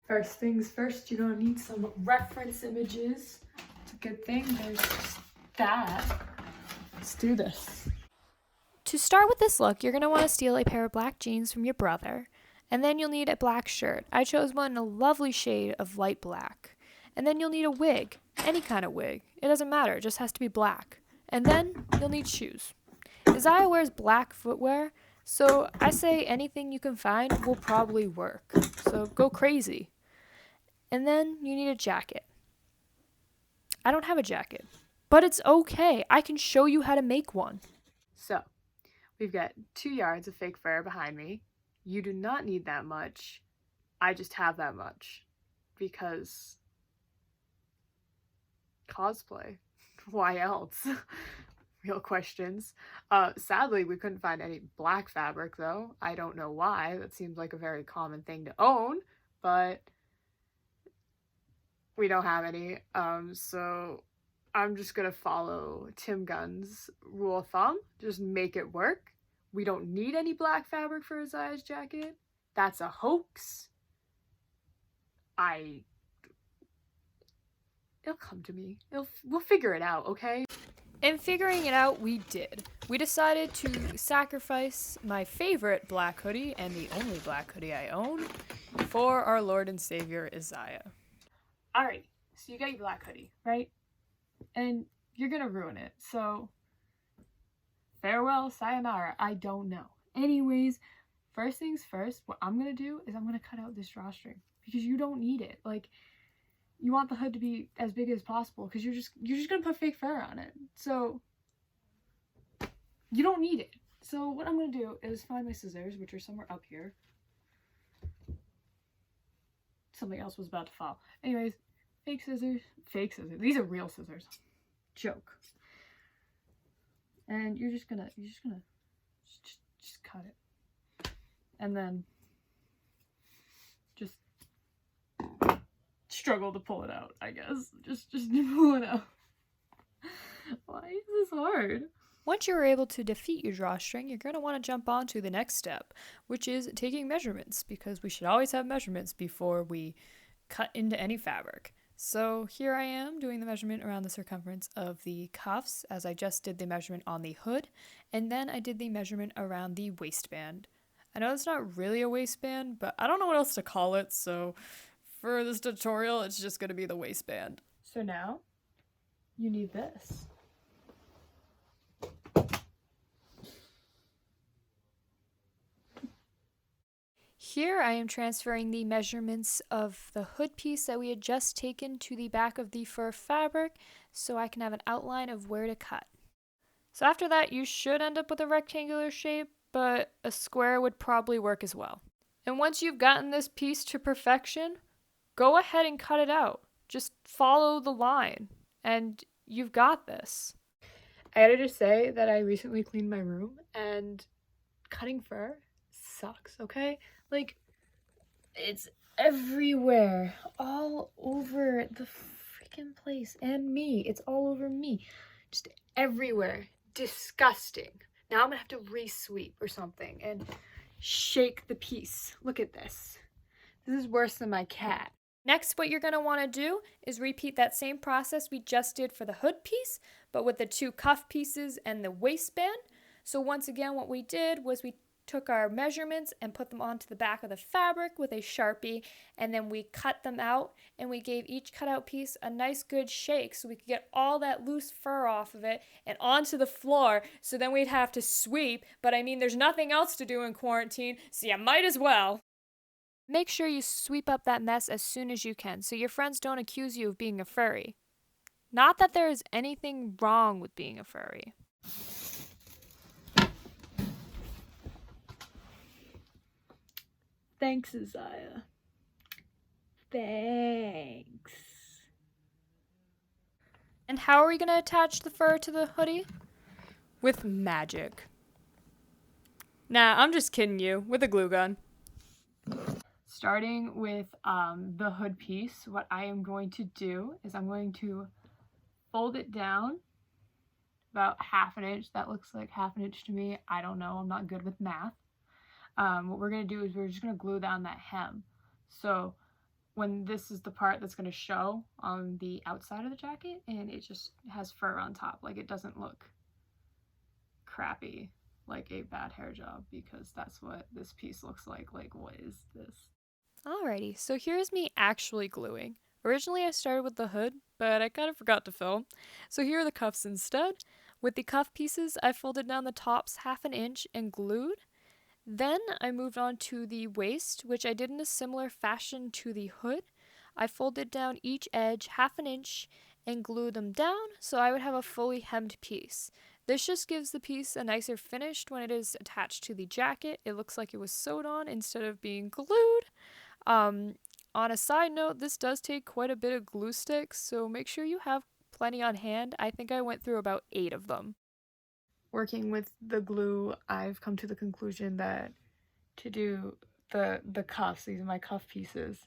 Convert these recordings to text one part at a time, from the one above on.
First things first, you're gonna need some reference images. It's a good thing there's just that. Let's do this. To start with this look, you're going to want to steal a pair of black jeans from your brother, and then you'll need a black shirt. I chose one in a lovely shade of light black. And then you'll need a wig, any kind of wig. It doesn't matter, it just has to be black. And then you'll need shoes. Izaya wears black footwear, so I say anything you can find will probably work. So go crazy. And then you need a jacket. I don't have a jacket, but it's okay. I can show you how to make one. So, we've got 2 yards of fake fur behind me. You do not need that much. I just have that much because cosplay. Why else? Real questions. Sadly, we couldn't find any black fabric though. I don't know why. That seems like a very common thing to own, but we don't have any. So I'm just gonna follow Tim Gunn's rule of thumb. Just make it work. We don't need any black fabric for Izaya's jacket. That's a hoax. It'll come to me. We'll figure it out, okay? And figuring it out, we did. We decided to sacrifice my favorite black hoodie, and the only black hoodie I own, for our Lord and Savior, Izaya. Alright, so you got your black hoodie, right? And you're gonna ruin it, so farewell, sayonara, I don't know. Anyways, first things first, what I'm gonna do is I'm gonna cut out this drawstring, because you don't need it. Like, you want the hood to be as big as possible because you're just gonna put fake fur on it. So you don't need it. So what I'm gonna do is find my scissors, which are somewhere up here. Something else was about to fall. Anyways, fake scissors. These are real scissors. Joke. And you're just gonna just cut it. And then just struggle to pull it out, I guess. Just pull it out. Why is this hard? Once you're able to defeat your drawstring, you're going to want to jump on to the next step, which is taking measurements, because we should always have measurements before we cut into any fabric. So here I am doing the measurement around the circumference of the cuffs, as I just did the measurement on the hood, and then I did the measurement around the waistband. I know it's not really a waistband, but I don't know what else to call it, so for this tutorial, it's just going to be the waistband. So now, you need this. Here I am transferring the measurements of the hood piece that we had just taken to the back of the fur fabric, so I can have an outline of where to cut. So after that, you should end up with a rectangular shape, but a square would probably work as well. And once you've gotten this piece to perfection, go ahead and cut it out. Just follow the line, and you've got this. I gotta just say that I recently cleaned my room, and cutting fur sucks, okay? Like, it's everywhere, all over the freaking place, and me. It's all over me. Just everywhere. Disgusting. Now I'm gonna have to re-sweep or something and shake the piece. Look at this. This is worse than my cat. Next, what you're going to want to do is repeat that same process we just did for the hood piece, but with the 2 cuff pieces and the waistband. So once again, what we did was we took our measurements and put them onto the back of the fabric with a Sharpie, and then we cut them out, and we gave each cutout piece a nice good shake so we could get all that loose fur off of it and onto the floor, so then we'd have to sweep, but I mean, there's nothing else to do in quarantine, so you might as well. Make sure you sweep up that mess as soon as you can so your friends don't accuse you of being a furry. Not that there is anything wrong with being a furry. Thanks, Izaya. Thanks. And how are we going to attach the fur to the hoodie? With magic. Nah, I'm just kidding you. With a glue gun. Starting with the hood piece, what I am going to do is I'm going to fold it down about 1/2 inch. That looks like 1/2 inch to me. I don't know. I'm not good with math. What we're going to do is we're just going to glue down that hem. So when this is the part that's going to show on the outside of the jacket, and it just has fur on top. Like, it doesn't look crappy, like a bad hair job, because that's what this piece looks like. Like, what is this? Alrighty, so here's me actually gluing. Originally I started with the hood, but I kind of forgot to film. So here are the cuffs instead. With the cuff pieces, I folded down the tops 1/2 inch and glued. Then I moved on to the waist, which I did in a similar fashion to the hood. I folded down each edge 1/2 inch and glued them down so I would have a fully hemmed piece. This just gives the piece a nicer finish when it is attached to the jacket. It looks like it was sewed on instead of being glued. On a side note, this does take quite a bit of glue sticks, so make sure you have plenty on hand. I think I went through about 8 of them. Working with the glue, I've come to the conclusion that to do the cuffs, these are my cuff pieces,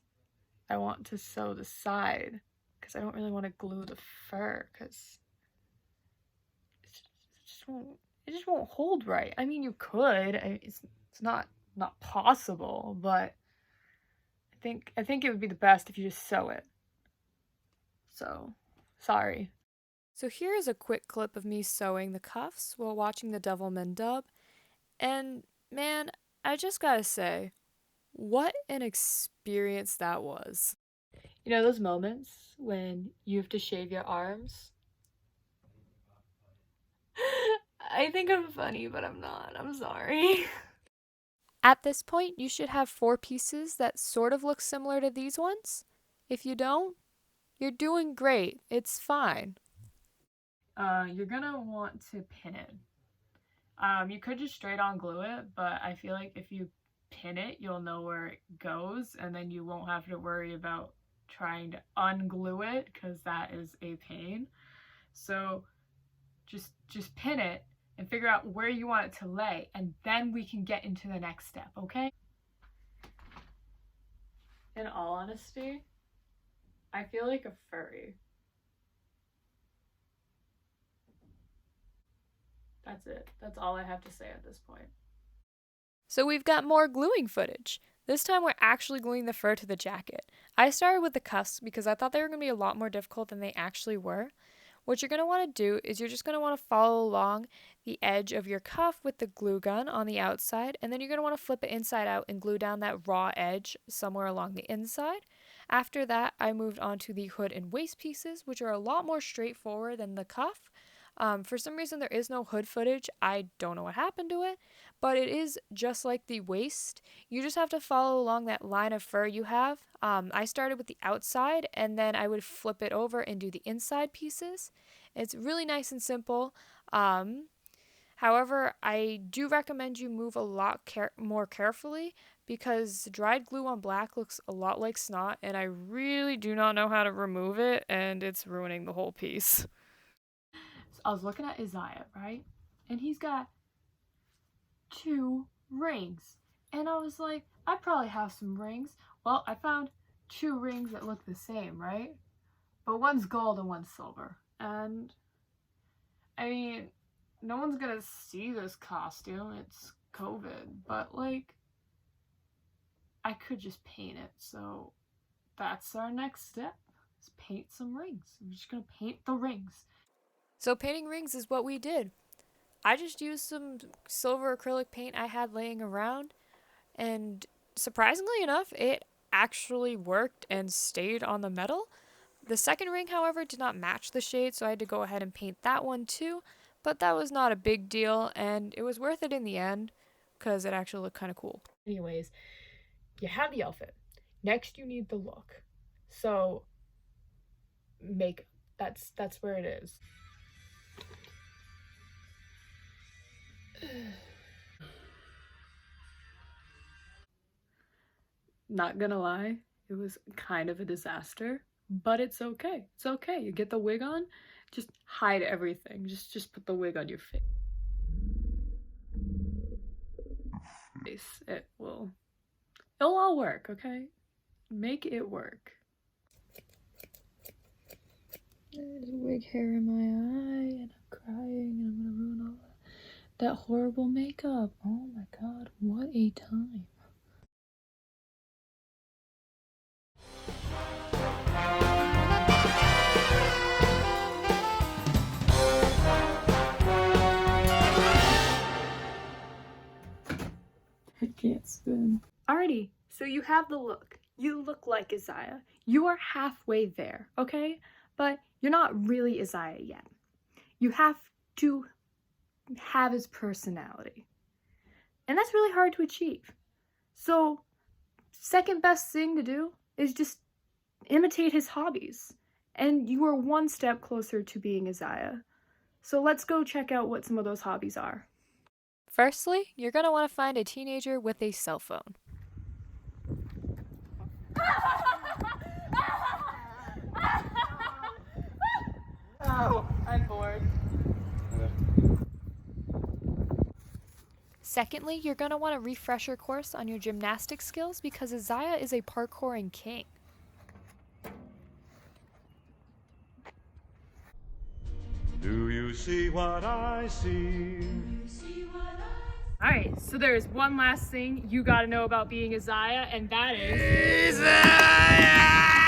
I want to sew the side because I don't really want to glue the fur because it just won't hold right. I mean, you could. It's not possible, but I think it would be the best if you just sew it. So, sorry. So here is a quick clip of me sewing the cuffs while watching the Devilman dub. And man, I just gotta say, what an experience that was. You know those moments when you have to shave your arms? I think I'm funny, but I'm not. I'm sorry. At this point, you should have 4 pieces that sort of look similar to these ones. If you don't, you're doing great. It's fine. You're gonna want to pin it. You could just straight on glue it, but I feel like if you pin it, you'll know where it goes, and then you won't have to worry about trying to unglue it, because that is a pain. So just pin it and figure out where you want it to lay, and then we can get into the next step, okay? In all honesty, I feel like a furry. That's it. That's all I have to say at this point. So we've got more gluing footage. This time we're actually gluing the fur to the jacket. I started with the cuffs because I thought they were going to be a lot more difficult than they actually were. What you're going to want to do is you're just going to want to follow along the edge of your cuff with the glue gun on the outside, and then you're going to want to flip it inside out and glue down that raw edge somewhere along the inside. After that, I moved on to the hood and waist pieces, which are a lot more straightforward than the cuff. For some reason, there is no hood footage. I don't know what happened to it, but it is just like the waist. You just have to follow along that line of fur you have. I started with the outside, and then I would flip it over and do the inside pieces. It's really nice and simple. However, I do recommend you move a lot more carefully because dried glue on black looks a lot like snot, and I really do not know how to remove it, and it's ruining the whole piece. So I was looking at Izaya, right? And he's got 2 rings. And I was like, I probably have some rings. Well, I found 2 rings that look the same, right? But one's gold and one's silver. And I mean, no one's gonna see this costume. It's COVID. But like, I could just paint it. So that's our next step. Is paint some rings. I'm just gonna paint the rings. So painting rings is what we did. I just used some silver acrylic paint I had laying around, and surprisingly enough, it actually worked and stayed on the metal. The second ring, however, did not match the shade, so I had to go ahead and paint that one too, but that was not a big deal, and it was worth it in the end because it actually looked kind of cool. Anyways, you have the outfit. Next, you need the look. So, makeup. That's where it is. Not gonna lie, it was kind of a disaster, but it's okay. It's okay. You get the wig on, just hide everything. Just put the wig on your face. It'll all work, okay? Make it work. There's wig hair in my eye, and I'm crying, and I'm gonna ruin all that horrible makeup. Oh my god, what a time. Can't spin. Alrighty, so you have the look. You look like Izaya. You are halfway there, okay? But you're not really Izaya yet. You have to have his personality. And that's really hard to achieve. So, second best thing to do is just imitate his hobbies. And you are one step closer to being Izaya. So let's go check out what some of those hobbies are. Firstly, you're going to want to find a teenager with a cell phone. Oh, I'm bored. Secondly, you're going to want a refresher course on your gymnastic skills because Izaya is a parkouring king. Do you see what I see? Alright, so there's one last thing you gotta know about being Izaya, and that is... Izaya!